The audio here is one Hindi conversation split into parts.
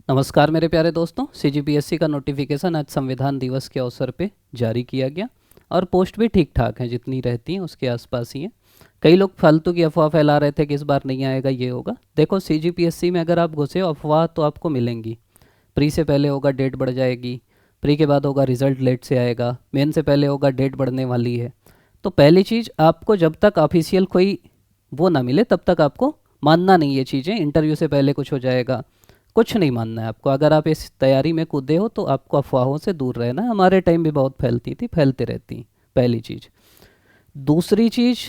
नमस्कार मेरे प्यारे दोस्तों। सीजीपीएससी का नोटिफिकेशन आज संविधान दिवस के अवसर पे जारी किया गया और पोस्ट भी ठीक ठाक हैं, जितनी रहती हैं उसके आसपास ही हैं। कई लोग फालतू की अफवाह फैला रहे थे कि इस बार नहीं आएगा, ये होगा। देखो, सीजीपीएससी में अगर आप घुसे हो, अफवाह तो आपको मिलेंगी। प्री से पहले होगा डेट बढ़ जाएगी, प्री के बाद होगा रिजल्ट लेट से आएगा, मेन से पहले होगा डेट बढ़ने वाली है। तो पहली चीज़, आपको जब तक ऑफिशियल कोई वो ना मिले तब तक आपको मानना नहीं ये चीज़ें। इंटरव्यू से पहले कुछ हो जाएगा, कुछ नहीं मानना है आपको। अगर आप इस तैयारी में कूदे हो तो आपको अफवाहों से दूर रहना है। हमारे टाइम भी बहुत फैलती थी, फैलते रहती। पहली चीज़। दूसरी चीज़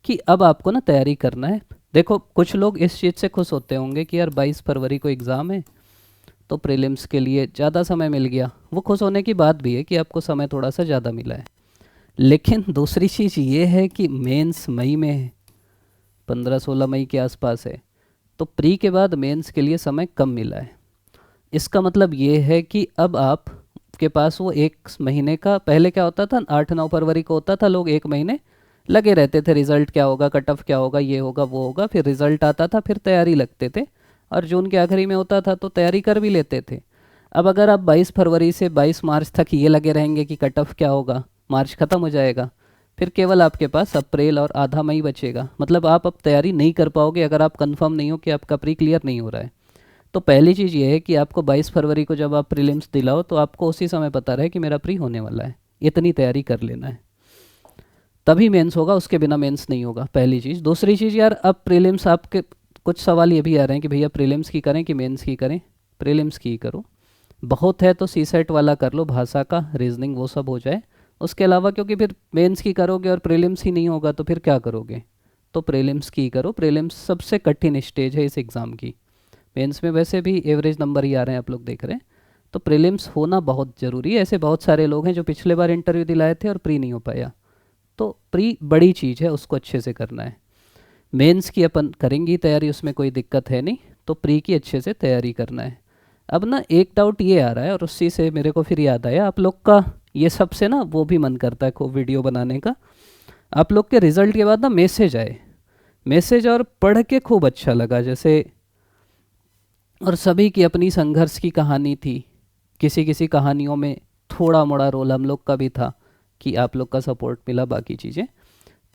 कि अब आपको ना तैयारी करना है। देखो, कुछ लोग इस चीज़ से खुश होते होंगे कि यार 22 फरवरी को एग्ज़ाम है तो प्रीलिम्स के लिए ज़्यादा समय मिल गया। वो खुश होने की बात भी है कि आपको समय थोड़ा सा ज़्यादा मिला है। लेकिन दूसरी चीज़ ये है कि मेंस मई में है, 15-16 मई के आसपास है। तो प्री के बाद मेंस के लिए समय कम मिला है। इसका मतलब ये है कि अब आप के पास वो एक महीने का, पहले क्या होता था 8-9 फरवरी को होता था, लोग एक महीने लगे रहते थे, रिजल्ट क्या होगा, कट ऑफ क्या होगा, ये होगा वो होगा। फिर रिजल्ट आता था, फिर तैयारी लगते थे, और जून के आखिरी में होता था तो तैयारी कर भी लेते थे। अब अगर आप 22 फरवरी से 22 मार्च तक ये लगे रहेंगे कि कट ऑफ क्या होगा, मार्च ख़त्म हो जाएगा, फिर केवल आपके पास अप्रैल और आधा मई बचेगा। मतलब आप अब तैयारी नहीं कर पाओगे अगर आप कंफर्म नहीं हो कि आपका प्री क्लियर नहीं हो रहा है। तो पहली चीज़ ये है कि आपको 22 फरवरी को जब आप प्रीलिम्स दिलाओ तो आपको उसी समय पता रहे कि मेरा प्री होने वाला है, इतनी तैयारी कर लेना है। तभी मेंस होगा, उसके बिना मेंस नहीं होगा। पहली चीज़। दूसरी चीज़, यार अब प्रीलिम्स आपके कुछ सवाल ये भी आ रहे हैं कि भैया प्रीलिम्स की करें कि मेंस की करें। प्रीलिम्स की करो, बहुत है तो सी सेट वाला कर लो, भाषा का, रीजनिंग, वो सब हो जाए। उसके अलावा क्योंकि फिर मेंस की करोगे और प्रीलिम्स ही नहीं होगा तो फिर क्या करोगे। तो प्रीलिम्स की करो। प्रीलिम्स सबसे कठिन स्टेज है इस एग्ज़ाम की। मेंस में वैसे भी एवरेज नंबर ही आ रहे हैं, आप लोग देख रहे हैं। तो प्रीलिम्स होना बहुत ज़रूरी है। ऐसे बहुत सारे लोग हैं जो पिछले बार इंटरव्यू दिलाए थे और प्री नहीं हो पाया। तो प्री बड़ी चीज़ है, उसको अच्छे से करना है। मेंस की अपन करेंगी तैयारी, उसमें कोई दिक्कत है नहीं। तो प्री की अच्छे से तैयारी करना है। अब ना एक डाउट ये आ रहा है, और उसी से मेरे को फिर याद आया, आप लोग का ये सबसे ना वो भी मन करता है को वीडियो बनाने का। आप लोग के रिजल्ट के बाद ना मैसेज आए, मैसेज, और पढ़ के खूब अच्छा लगा। जैसे, और सभी की अपनी संघर्ष की कहानी थी। किसी किसी कहानियों में थोड़ा मोड़ा रोल हम लोग का भी था कि आप लोग का सपोर्ट मिला, बाकी चीज़ें।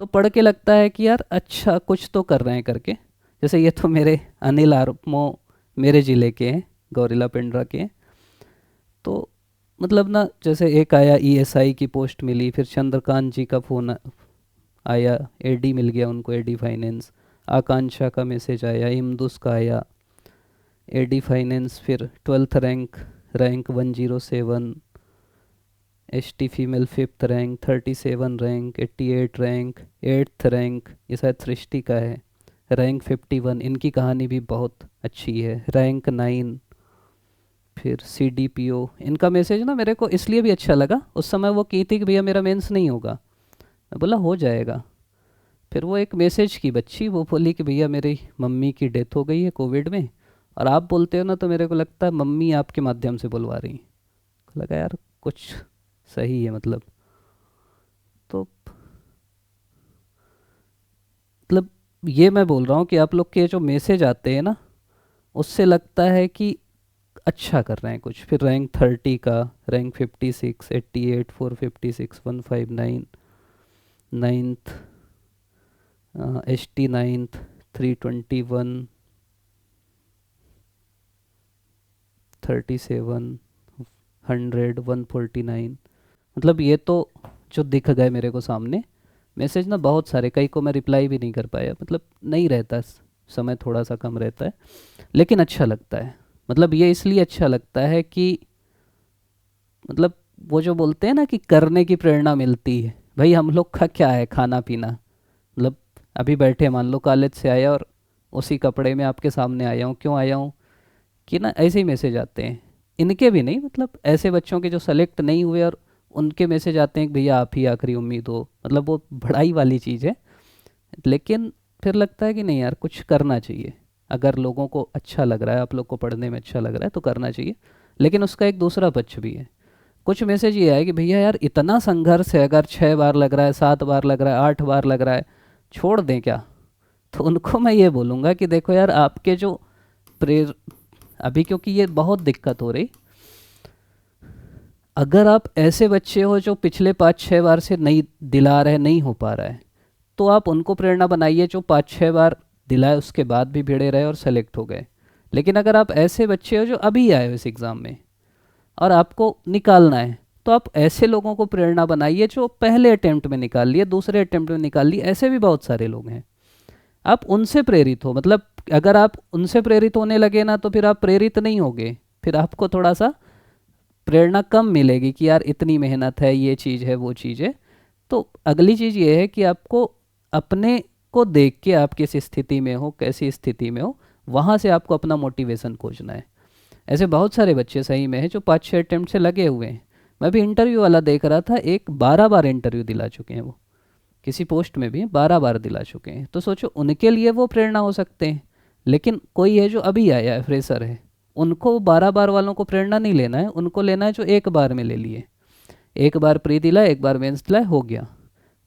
तो पढ़ के लगता है कि यार अच्छा कुछ तो कर रहे हैं करके। जैसे ये तो मेरे अनिल आरमो मेरे ज़िले के हैं, गौरीला पिंडरा के हैं। तो मतलब ना, जैसे एक आया ईएसआई की पोस्ट मिली, फिर चंद्रकांत जी का फ़ोन आया, एडी मिल गया उनको, एडी फाइनेंस। आकांक्षा का मैसेज आया, इमदुस का आया, एडी फाइनेंस। फिर 12th rank, rank 107, ST female 5th rank, 37 rank, 88 rank, 8th rank, ये शायद सृष्टि का है, रैंक 51। इनकी कहानी भी बहुत अच्छी है, रैंक 9। फिर सीडीपीओ, इनका मैसेज ना मेरे को इसलिए भी अच्छा लगा, उस समय वो की थी कि भैया मेरा मेंस नहीं होगा। मैं बोला हो जाएगा। फिर वो एक मैसेज की बच्ची, वो बोली कि भैया मेरी मम्मी की डेथ हो गई है कोविड में, और आप बोलते हो ना तो मेरे को लगता है मम्मी आपके माध्यम से बुलवा रही। लगा यार कुछ सही है मतलब। तो मतलब ये मैं बोल रहा हूँ कि आप लोग के जो मैसेज आते हैं ना, उससे लगता है कि अच्छा कर रहे हैं कुछ। फिर रैंक 30 का, rank 56, 88, 456, 159, ninth, S T ninth, 321, 37, 100, 149। मतलब ये तो जो दिख गए मेरे को सामने मैसेज ना, बहुत सारे, कई को मैं रिप्लाई भी नहीं कर पाया। मतलब नहीं रहता, समय थोड़ा सा कम रहता है, लेकिन अच्छा लगता है। मतलब ये इसलिए अच्छा लगता है कि मतलब वो जो बोलते हैं ना कि करने की प्रेरणा मिलती है। भाई हम लोग का क्या है, खाना पीना। मतलब अभी बैठे, मान लो कॉलेज से आया और उसी कपड़े में आपके सामने आया हूँ, क्यों आया हूँ कि ना ऐसे ही मैसेज आते हैं। इनके भी नहीं, मतलब ऐसे बच्चों के जो सेलेक्ट नहीं हुए और उनके मैसेज आते हैं कि भैया आप ही आखिरी उम्मीद हो। मतलब वो बड़ाई वाली चीज़ है। लेकिन फिर लगता है कि नहीं यार कुछ करना चाहिए। अगर लोगों को अच्छा लग रहा है, आप लोग को पढ़ने में अच्छा लग रहा है तो करना चाहिए। लेकिन उसका एक दूसरा पक्ष भी है। कुछ मैसेज ये है कि भैया यार इतना संघर्ष है, अगर 6 बार लग रहा है, 7 बार लग रहा है, 8 बार लग रहा है, छोड़ दें क्या। तो उनको मैं ये बोलूँगा कि देखो यार, आपके जो प्रेर अभी क्योंकि ये बहुत दिक्कत हो रही। अगर आप ऐसे बच्चे हो जो पिछले 5-6 बार से नहीं दिला रहे, नहीं हो पा रहा है, तो आप उनको प्रेरणा बनाइए जो 5-6 बार दिलाए उसके बाद भी भिड़े रहे और सेलेक्ट हो गए। लेकिन अगर आप ऐसे बच्चे हो जो अभी आए हो इस एग्ज़ाम में और आपको निकालना है, तो आप ऐसे लोगों को प्रेरणा बनाइए जो पहले अटेम्प्ट में निकाल लिए, दूसरे अटेम्प्ट में निकाल लिए। ऐसे भी बहुत सारे लोग हैं, आप उनसे प्रेरित हो। मतलब अगर आप उनसे प्रेरित होने लगे ना, तो फिर आप प्रेरित नहीं होगे, फिर आपको थोड़ा सा प्रेरणा कम मिलेगी कि यार इतनी मेहनत है, ये चीज़ है, वो चीज़ है। तो अगली चीज़ ये है कि आपको अपने को देख के आप किस स्थिति में हो, कैसी स्थिति में हो, वहाँ से आपको अपना मोटिवेशन खोजना है। ऐसे बहुत सारे बच्चे सही में हैं जो 5-6 अटेम्प्ट से लगे हुए हैं। मैं भी इंटरव्यू वाला देख रहा था, एक 12 बार इंटरव्यू दिला चुके हैं वो, किसी पोस्ट में भी 12 बार दिला चुके हैं। तो सोचो उनके लिए वो प्रेरणा हो सकते हैं। लेकिन कोई है जो अभी आया है, फ्रेशर है, उनको 12 बार वालों को प्रेरणा नहीं लेना है, उनको लेना है जो एक बार में ले लिए। एक बार प्री दिला, एक बार मेंस दिला, हो गया,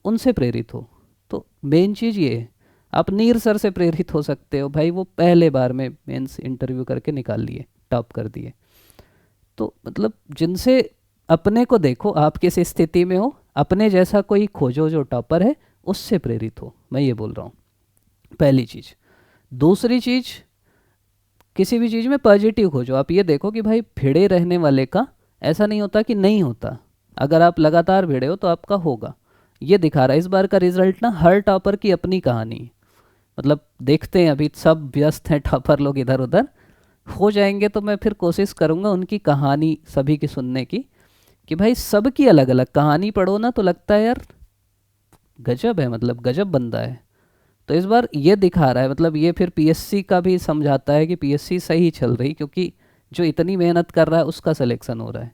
उनसे प्रेरित हो। तो मेन चीज़ ये है, आप नीर सर से प्रेरित हो सकते हो भाई, वो पहले बार में मेंस इंटरव्यू करके निकाल लिए, टॉप कर दिए। तो मतलब जिनसे अपने को देखो आप किस स्थिति में हो, अपने जैसा कोई खोजो जो टॉपर है, उससे प्रेरित हो, मैं ये बोल रहा हूँ, पहली चीज़। दूसरी चीज़, किसी भी चीज़ में पॉजिटिव खोजो। आप ये देखो कि भाई भिड़े रहने वाले का ऐसा नहीं होता कि नहीं होता, अगर आप लगातार भिड़े हो तो आपका होगा। ये दिखा रहा है इस बार का रिजल्ट ना, हर टॉपर की अपनी कहानी। मतलब देखते हैं, अभी सब व्यस्त हैं टॉपर लोग इधर उधर, हो जाएंगे तो मैं फिर कोशिश करूँगा उनकी कहानी सभी की सुनने की, कि भाई सबकी अलग अलग कहानी पढ़ो ना, तो लगता है यार गजब है, मतलब गजब बंदा है। तो इस बार ये दिखा रहा है, मतलब ये फिर पीएससी का भी समझाता है कि पीएससी सही चल रही, क्योंकि जो इतनी मेहनत कर रहा है उसका सिलेक्शन हो रहा है।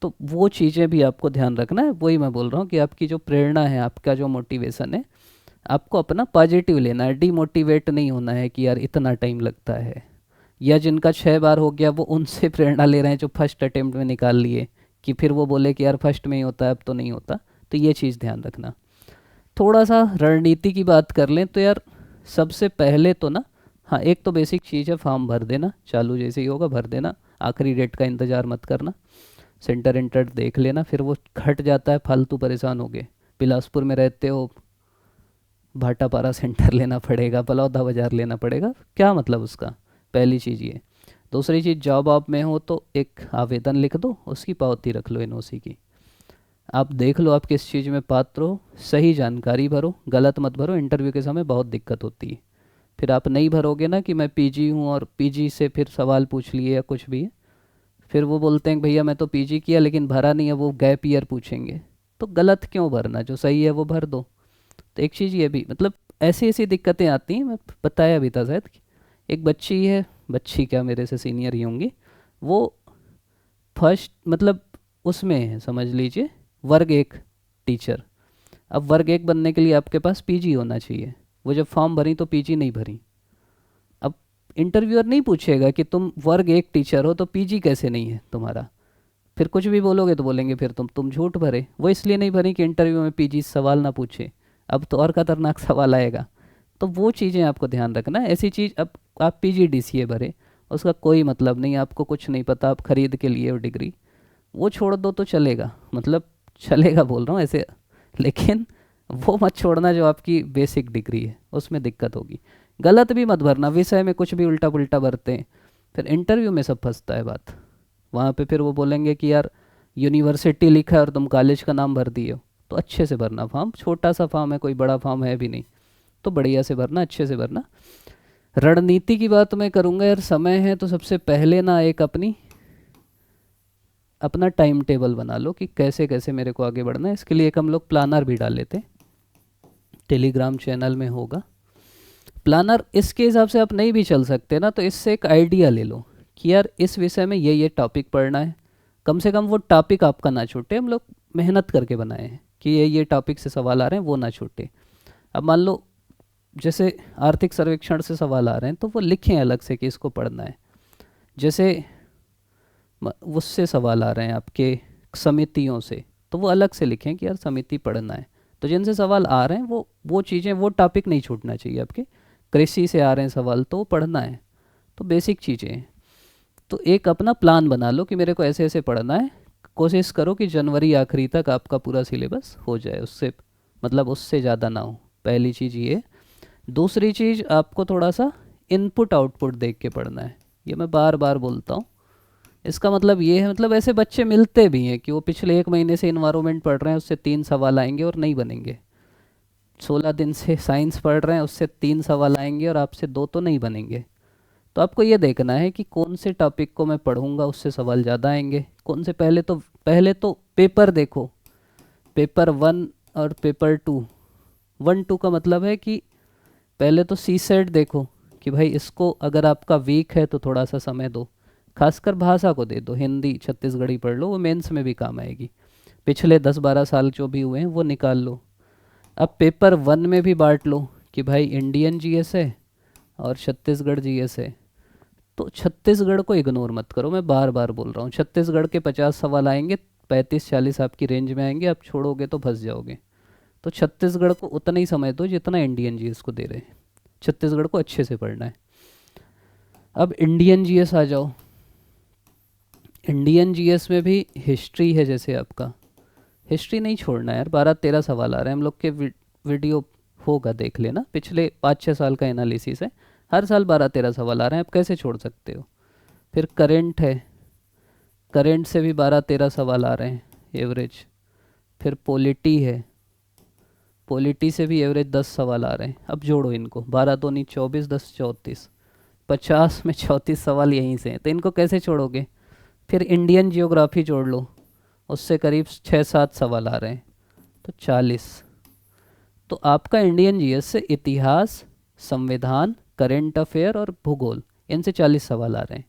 तो वो चीज़ें भी आपको ध्यान रखना है। वही मैं बोल रहा हूँ कि आपकी जो प्रेरणा है, आपका जो मोटिवेशन है, आपको अपना पॉजिटिव लेना है, डीमोटिवेट नहीं होना है कि यार इतना टाइम लगता है। या जिनका 6 बार हो गया वो उनसे प्रेरणा ले रहे हैं जो फर्स्ट अटेम्प्ट में निकाल लिए, कि फिर वो बोले कि यार फर्स्ट में ही होता है, अब तो नहीं होता। तो ये चीज़ ध्यान रखना। थोड़ा सा रणनीति की बात कर लें तो यार, सबसे पहले तो ना, हाँ एक तो बेसिक चीज़ है, फॉर्म भर देना, चालू जैसे ही होगा भर देना, आखिरी डेट का इंतज़ार मत करना। सेंटर इंटर देख लेना, फिर वो घट जाता है, फालतू परेशान हो गए। बिलासपुर में रहते हो, भाटापारा सेंटर लेना पड़ेगा, बलौदा बाज़ार लेना पड़ेगा, क्या मतलब उसका। पहली चीज़ ये। दूसरी चीज़, जॉब आप में हो तो एक आवेदन लिख दो, उसकी पावती रख लो एनओसी की। आप देख लो आप किस चीज़ में पात्र हो, सही जानकारी भरो, गलत मत भरो, इंटरव्यू के समय बहुत दिक्कत होती है। फिर आप नहीं भरोगे ना कि मैं पीजी हूँ, और पीजी से फिर सवाल पूछ लिए या कुछ भी है, फिर वो बोलते हैं भैया मैं तो पीजी किया लेकिन भरा नहीं है, वो गैप ईयर पूछेंगे। तो गलत क्यों भरना, जो सही है वो भर दो। तो एक चीज़ ये भी, मतलब ऐसी ऐसी दिक्कतें आती हैं। मैं बताया भी था शायद कि एक बच्ची है, बच्ची क्या मेरे से सीनियर ही होंगी, वो फर्स्ट मतलब उसमें है, समझ लीजिए वर्ग 1 टीचर। अब वर्ग 1 बनने के लिए आपके पास पीजी होना चाहिए, वो जब फॉर्म भरी तो पीजी नहीं भरी। अब इंटरव्यूअर नहीं पूछेगा कि तुम वर्ग 1 टीचर हो तो पीजी कैसे नहीं है तुम्हारा, फिर कुछ भी बोलोगे तो बोलेंगे फिर तुम झूठ भरे। वो इसलिए नहीं भरी कि इंटरव्यू में पीजी सवाल ना पूछे, अब तो और खतरनाक सवाल आएगा। तो वो चीज़ें आपको ध्यान रखना है। ऐसी चीज़, अब आप पीजी डीसीए भरे, उसका कोई मतलब नहीं, आपको कुछ नहीं पता, आप खरीद के लिए वो डिग्री, वो छोड़ दो तो चलेगा, मतलब चलेगा बोल रहा हूँ ऐसे। लेकिन वो मत छोड़ना जो आपकी बेसिक डिग्री है, उसमें दिक्कत होगी। गलत भी मत भरना, विषय में कुछ भी उल्टा पुल्टा भरते हैं, फिर इंटरव्यू में सब फंसता है बात। वहाँ पे फिर वो बोलेंगे कि यार यूनिवर्सिटी लिखा है और तुम कॉलेज का नाम भर दिए हो। तो अच्छे से भरना फॉर्म, छोटा सा फॉर्म है, कोई बड़ा फॉर्म है भी नहीं, तो बढ़िया से भरना, अच्छे से भरना। रणनीति की बात मैं करूँगा यार, समय है तो सबसे पहले ना एक अपना टाइम टेबल बना लो कि कैसे कैसे मेरे को आगे बढ़ना है। इसके लिए एक हम लोग प्लानर भी डाल लेते हैं, टेलीग्राम चैनल में होगा प्लानर। इसके हिसाब से आप नहीं भी चल सकते ना, तो इससे एक आइडिया ले लो कि यार इस विषय में ये टॉपिक पढ़ना है। कम से कम वो टॉपिक आपका ना छूटे, हम लोग मेहनत करके बनाए हैं कि ये टॉपिक से सवाल आ रहे हैं, वो ना छूटे। अब मान लो जैसे आर्थिक सर्वेक्षण से सवाल आ रहे हैं, तो वो लिखें अलग से कि इसको पढ़ना है। जैसे उससे सवाल आ रहे हैं आपके समितियों से, तो वो अलग से लिखें कि यार समिति पढ़ना है। तो जिनसे सवाल आ रहे हैं वो चीज़ें, वो टॉपिक नहीं छूटना चाहिए आपके। कृषि से आ रहे हैं सवाल तो वो पढ़ना है। तो बेसिक चीज़ें हैं। तो एक अपना प्लान बना लो कि मेरे को ऐसे ऐसे पढ़ना है। कोशिश करो कि जनवरी आखिरी तक आपका पूरा सिलेबस हो जाए, उससे मतलब उससे ज़्यादा ना हो। पहली चीज़ ये। दूसरी चीज़, आपको थोड़ा सा इनपुट आउटपुट देख के पढ़ना है। ये मैं बार बार बोलता हूँ। इसका मतलब ये है, मतलब ऐसे बच्चे मिलते भी हैं कि वो पिछले 1 महीने से इन्वायरमेंट पढ़ रहे हैं, उससे 3 सवाल आएंगे और नहीं बनेंगे। 16 दिन से साइंस पढ़ रहे हैं, उससे 3 सवाल आएंगे और आपसे 2 तो नहीं बनेंगे। तो आपको ये देखना है कि कौन से टॉपिक को मैं पढ़ूंगा उससे सवाल ज़्यादा आएंगे, कौन से। पहले तो पेपर देखो, पेपर 1 और पेपर 2। 1 2 का मतलब है कि पहले तो सी सेट देखो कि भाई इसको अगर आपका वीक है तो थोड़ा सा समय दो, खासकर भाषा को दे दो। हिंदी छत्तीसगढ़ी पढ़ लो, वो मेंस में भी काम आएगी। पिछले 10 12 साल जो भी हुए हैं वो निकाल लो। अब पेपर 1 में भी बांट लो कि भाई इंडियन जीएस है और छत्तीसगढ़ जीएस है। तो छत्तीसगढ़ को इग्नोर मत करो, मैं बार बार बोल रहा हूँ। छत्तीसगढ़ के 50 सवाल आएंगे, 35 40 आपकी रेंज में आएंगे, आप छोड़ोगे तो फंस जाओगे। तो छत्तीसगढ़ को उतना ही समय दो जितना इंडियन जीएस को दे रहे हैं। छत्तीसगढ़ को अच्छे से पढ़ना है। अब इंडियन जीएस आ जाओ। इंडियन जीएस में भी हिस्ट्री है, जैसे आपका हिस्ट्री नहीं छोड़ना है यार। 12 13 सवाल आ रहे हैं हम लोग के। वीडियो होगा, देख लेना, पिछले 5 6 साल का एनालिसिस है। हर साल 12 13 सवाल आ रहे हैं, आप कैसे छोड़ सकते हो। फिर करंट है, करंट से भी 12 13 सवाल आ रहे हैं एवरेज। फिर पॉलिटी है, पॉलिटी से भी एवरेज 10 सवाल आ रहे हैं। अब जोड़ो इनको, 12 दूनी 24, 10 34, 50 में 34 सवाल यहीं से हैं, तो इनको कैसे छोड़ोगे। फिर इंडियन जियोग्राफी जोड़ लो, उससे करीब 6 7 सवाल आ रहे हैं, तो 40। तो आपका इंडियन जीएस से इतिहास, संविधान, करंट अफेयर और भूगोल, इनसे 40 सवाल आ रहे हैं।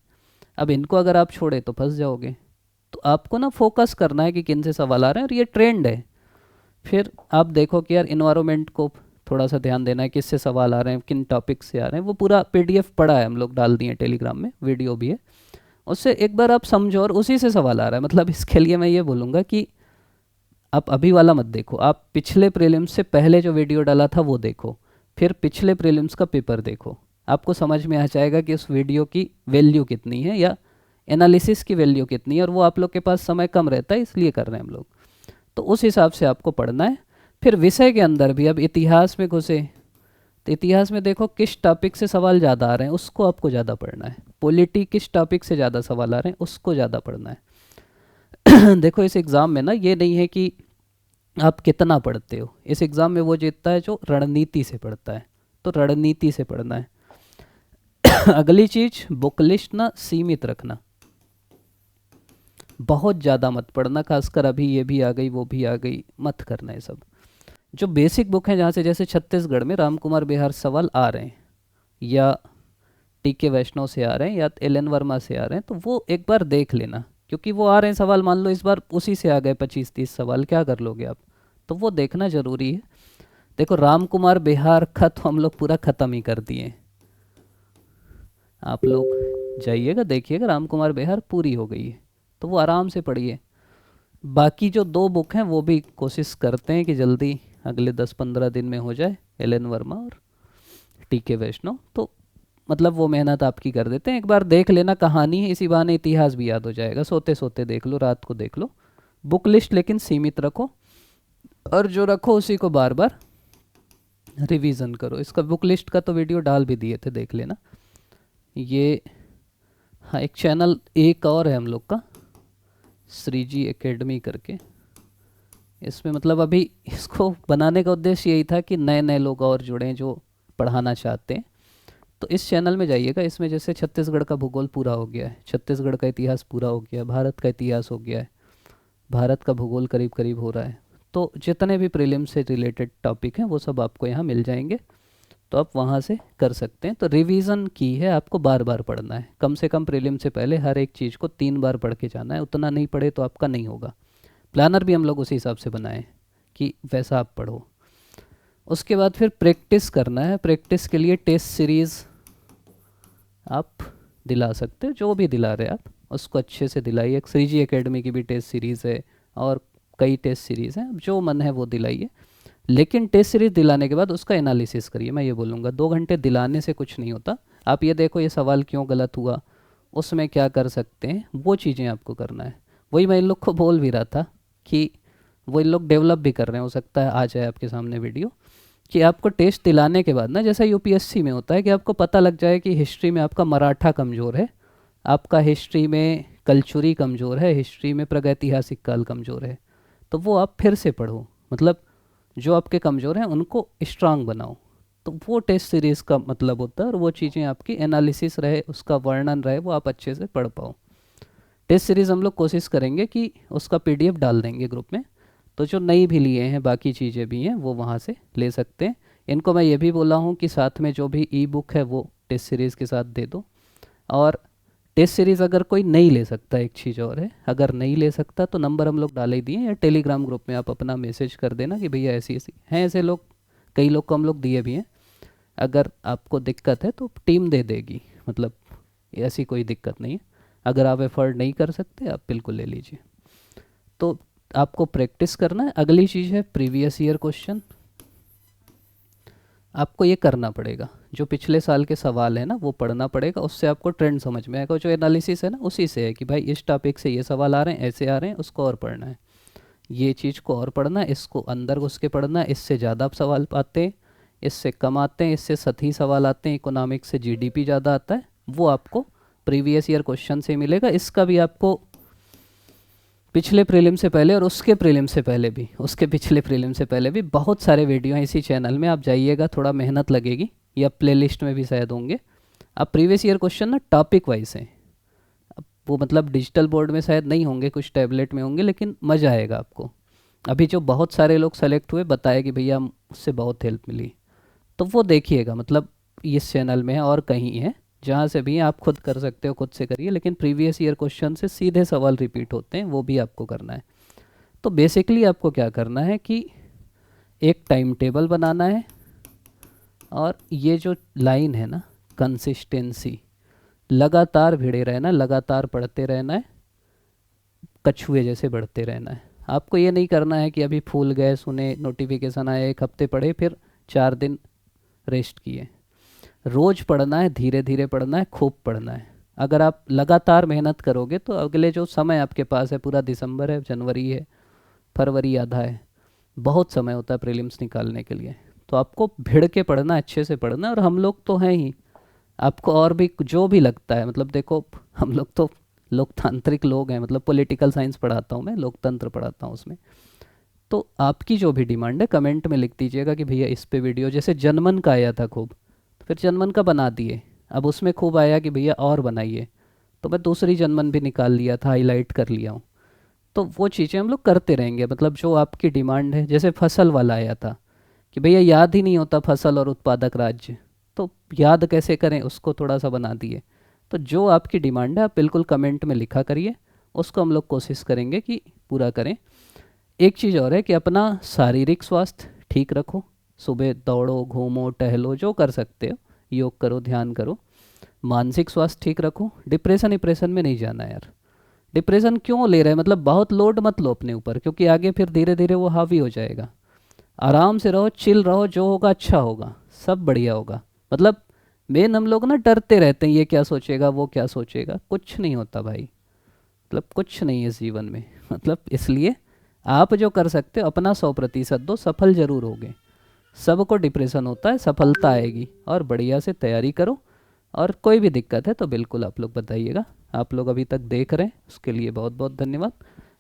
अब इनको अगर आप छोड़े तो फंस जाओगे। तो आपको ना फोकस करना है कि किन से सवाल आ रहे हैं, और ये ट्रेंड है। फिर आप देखो कि यार इन्वायरमेंट को थोड़ा सा ध्यान देना है, किससे सवाल आ रहे हैं, किन टॉपिक से आ रहे हैं। वो पूरा पीडीएफ पड़ा है, हम लोग डाल दिए टेलीग्राम में, वीडियो भी है। उससे एक बार आप समझो और उसी से सवाल आ रहा है। मतलब इसके लिए मैं ये बोलूँगा कि आप अभी वाला मत देखो, आप पिछले प्रीलिम्स से पहले जो वीडियो डाला था वो देखो, फिर पिछले प्रीलिम्स का पेपर देखो। आपको समझ में आ जाएगा कि उस वीडियो की वैल्यू कितनी है या एनालिसिस की वैल्यू कितनी है। और वो आप लोग के पास समय कम रहता है, इसलिए कर रहे हैं हम लोग। तो उस हिसाब से आपको पढ़ना है। फिर विषय के अंदर भी, अब इतिहास में घुसे तो इतिहास में देखो किस टॉपिक से सवाल ज़्यादा आ रहे हैं, उसको आपको ज़्यादा पढ़ना है। पॉलिटी किस टॉपिक से ज़्यादा सवाल आ रहे हैं, उसको ज़्यादा पढ़ना है। देखो इस एग्ज़ाम में ना ये नहीं है कि आप कितना पढ़ते हो। इस एग्ज़ाम में वो जीतता है जो रणनीति से पढ़ता है, तो रणनीति से पढ़ना है। अगली चीज़, बुक लिस्ट ना सीमित रखना, बहुत ज़्यादा मत पढ़ना। खासकर अभी ये भी आ गई वो भी आ गई, मत करना है सब। जो बेसिक बुक हैं, जहाँ से जैसे छत्तीसगढ़ में राम कुमार बिहार सवाल आ रहे हैं, या टीके वैष्णव से आ रहे हैं, या एल एन वर्मा से आ रहे हैं, तो वो एक बार देख लेना। क्योंकि वो आ रहे हैं सवाल, मान लो इस बार उसी से आ गए 25 30 सवाल, क्या कर लोगे आप। तो वो देखना ज़रूरी है। देखो राम कुमार बिहार का तो हम लोग पूरा ख़त्म ही कर दिए। आप लोग जाइएगा देखिएगा, राम कुमार बिहार पूरी हो गई है, तो वो आराम से पढ़िए। बाकी जो 2 बुक हैं वो भी कोशिश करते हैं कि जल्दी अगले 10 15 दिन में हो जाए, एल एन वर्मा और टीके वैष्णव। तो मतलब वो मेहनत आपकी कर देते हैं। एक बार देख लेना, कहानी है, इसी बहाने इतिहास भी याद हो जाएगा। सोते सोते देख लो, रात को देख लो। बुक लिस्ट लेकिन सीमित रखो, और जो रखो उसी को बार बार रिवीजन करो। इसका बुक लिस्ट का तो वीडियो डाल भी दिए थे, देख लेना। ये हाँ, एक चैनल एक और है हम लोग का, श्रीजी एकेडमी करके। इसमें मतलब अभी इसको बनाने का उद्देश्य यही था कि नए नए लोग और जुड़ें जो पढ़ाना चाहते हैं। तो इस चैनल में जाइएगा। इसमें जैसे छत्तीसगढ़ का भूगोल पूरा हो गया है, छत्तीसगढ़ का इतिहास पूरा हो गया है, भारत का इतिहास हो गया है, भारत का भूगोल करीब करीब हो रहा है। तो जितने भी प्रीलिम से रिलेटेड टॉपिक हैं वो सब आपको यहाँ मिल जाएंगे, तो आप वहाँ से कर सकते हैं। तो रिवीजन की है, आपको बार बार पढ़ना है। कम से कम प्रीलिम से पहले हर एक चीज़ को 3 बार पढ़ के जाना है। उतना नहीं पढ़े तो आपका नहीं होगा। प्लानर भी हम लोग उसी हिसाब से बनाए कि वैसा आप पढ़ो। उसके बाद फिर प्रैक्टिस करना है। प्रैक्टिस के लिए टेस्ट सीरीज़ आप दिला सकते हो, जो भी दिला रहे आप उसको अच्छे से दिलाइए। एक श्रीजी एकेडमी की भी टेस्ट सीरीज़ है और कई टेस्ट सीरीज़ हैं, जो मन है वो दिलाइए। लेकिन टेस्ट सीरीज़ दिलाने के बाद उसका एनालिसिस करिए। मैं ये बोलूँगा 2 घंटे दिलाने से कुछ नहीं होता। आप ये देखो ये सवाल क्यों गलत हुआ, उसमें क्या कर सकते हैं, वो चीज़ें आपको करना है। वही मैं इन लोग को बोल भी रहा था कि वो इन लोग डेवलप भी कर रहे हैं, हो सकता है आ जाए आपके सामने वीडियो, कि आपको टेस्ट दिलाने के बाद ना, जैसा यूपीएससी में होता है कि आपको पता लग जाए कि हिस्ट्री में आपका मराठा कमज़ोर है, आपका हिस्ट्री में कल्चुरी कमज़ोर है, हिस्ट्री में प्रागैतिहासिक काल कमज़ोर है, तो वो आप फिर से पढ़ो, मतलब जो आपके कमज़ोर हैं उनको स्ट्रांग बनाओ। तो वो टेस्ट सीरीज़ का मतलब होता है, और वो चीज़ें आपकी एनालिसिस रहे, उसका वर्णन रहे, वो आप अच्छे से पढ़ पाओ। टेस्ट सीरीज़ हम लोग कोशिश करेंगे कि उसका पीडीएफ डाल देंगे ग्रुप में, तो जो नई भी लिए हैं बाकी चीज़ें भी हैं वो वहाँ से ले सकते हैं। इनको मैं ये भी बोला हूँ कि साथ में जो भी ई बुक है वो टेस्ट सीरीज़ के साथ दे दो। और टेस्ट सीरीज़ अगर कोई नहीं ले सकता, एक चीज़ और है, अगर नहीं ले सकता तो नंबर हम लोग डाले ही दिए, या टेलीग्राम ग्रुप में आप अपना मैसेज कर देना कि भैया ऐसी ऐसी हैं, ऐसे लोग, कई लोग को हम लोग दिए भी हैं, अगर आपको दिक्कत है तो टीम दे देगी, मतलब ऐसी कोई दिक्कत नहीं है। अगर आप एफर्ट नहीं कर सकते आप बिल्कुल ले लीजिए। तो आपको प्रैक्टिस करना है। अगली चीज़ है प्रीवियस ईयर क्वेश्चन। आपको ये करना पड़ेगा, जो पिछले साल के सवाल है ना वो पढ़ना पड़ेगा, उससे आपको ट्रेंड समझ में आएगा। जो एनालिसिस है ना उसी से है कि भाई इस टॉपिक से ये सवाल आ रहे हैं, ऐसे आ रहे हैं, उसको और पढ़ना है, ये चीज़ को और पढ़ना है, इसको अंदर घुस के पढ़ना है, इससे ज़्यादा सवाल आते हैं, इससे कम आते हैं, इससे सतही सवाल आते हैं, इकोनॉमिक्स से जीडीपी ज़्यादा आता है, वो आपको प्रीवियस ईयर क्वेश्चन से मिलेगा। इसका भी आपको पिछले प्रीलिम से पहले और उसके प्रीलिम से पहले भी, उसके पिछले प्रीलिम से पहले भी बहुत सारे वीडियो हैं इसी चैनल में, आप जाइएगा, थोड़ा मेहनत लगेगी, या प्लेलिस्ट में भी शायद होंगे। अब प्रीवियस ईयर क्वेश्चन ना टॉपिक वाइज हैं, अब वो मतलब डिजिटल बोर्ड में शायद नहीं होंगे, कुछ टैबलेट में होंगे, लेकिन मज़ा आएगा आपको। अभी जो बहुत सारे लोग सेलेक्ट हुए बताए कि भैया उससे बहुत हेल्प मिली, तो वो देखिएगा, मतलब इस चैनल में है और कहीं है, जहाँ से भी आप खुद कर सकते हो, खुद से करिए, लेकिन प्रीवियस ईयर क्वेश्चन से सीधे सवाल रिपीट होते हैं, वो भी आपको करना है। तो बेसिकली आपको क्या करना है कि एक टाइम टेबल बनाना है, और ये जो लाइन है ना कंसिस्टेंसी, लगातार भिड़े रहना, लगातार पढ़ते रहना है, कछुए जैसे बढ़ते रहना है। आपको ये नहीं करना है कि अभी फूल गए, सुने, नोटिफिकेशन आया, एक हफ्ते पढ़े, फिर 4 दिन रेस्ट किए। रोज़ पढ़ना है, धीरे धीरे पढ़ना है, खूब पढ़ना है। अगर आप लगातार मेहनत करोगे तो अगले जो समय आपके पास है, पूरा दिसंबर है, जनवरी है, फरवरी आधा है, बहुत समय होता है प्रीलिम्स निकालने के लिए, तो आपको भिड़ के पढ़ना, अच्छे से पढ़ना है। और हम लोग तो हैं ही, आपको और भी जो भी लगता है, मतलब देखो हम लोग तो लोकतांत्रिक लोग हैं, मतलब पॉलिटिकल साइंस पढ़ाता हूँ मैं, लोकतंत्र पढ़ाता हूँ उसमें। तो आपकी जो भी डिमांड है कमेंट में लिख दीजिएगा कि भैया इस पे वीडियो, जैसे जनमन का आया था खूब, फिर जनमन का बना दिए। अब उसमें खूब आया कि भैया और बनाइए, तो मैं दूसरी जनमन भी निकाल लिया था, हाईलाइट कर लिया हूँ। तो वो चीज़ें हम लोग करते रहेंगे, मतलब जो आपकी डिमांड है। जैसे फसल वाला आया था कि भैया याद ही नहीं होता फसल और उत्पादक राज्य, तो याद कैसे करें, उसको थोड़ा सा बना दिए। तो जो आपकी डिमांड है आप बिल्कुल कमेंट में लिखा करिए, उसको हम लोग कोशिश करेंगे कि पूरा करें। एक चीज़ और है कि अपना शारीरिक स्वास्थ्य ठीक रखो, सुबह दौड़ो, घूमो, टहलो, जो कर सकते हो, योग करो, ध्यान करो। मानसिक स्वास्थ्य ठीक रखो, डिप्रेशन डिप्रेशन में नहीं जाना यार। डिप्रेशन क्यों ले रहे हैं, मतलब बहुत लोड मत लो अपने ऊपर, क्योंकि आगे फिर धीरे धीरे वो हावी हो जाएगा। आराम से रहो, चिल रहो, जो होगा अच्छा होगा, सब बढ़िया होगा। मतलब मेन हम लोग ना डरते रहते हैं, ये क्या सोचेगा, वो क्या सोचेगा, कुछ नहीं होता भाई, मतलब कुछ नहीं है इस जीवन में। मतलब इसलिए आप जो कर सकते हो अपना 100% दो, सफल जरूर होगे। सबको डिप्रेशन होता है, सफलता आएगी, और बढ़िया से तैयारी करो। और कोई भी दिक्कत है तो बिल्कुल आप लोग बताइएगा। आप लोग अभी तक देख रहे हैं उसके लिए बहुत बहुत धन्यवाद,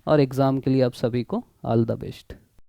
और एग्ज़ाम के लिए आप सभी को ऑल द बेस्ट।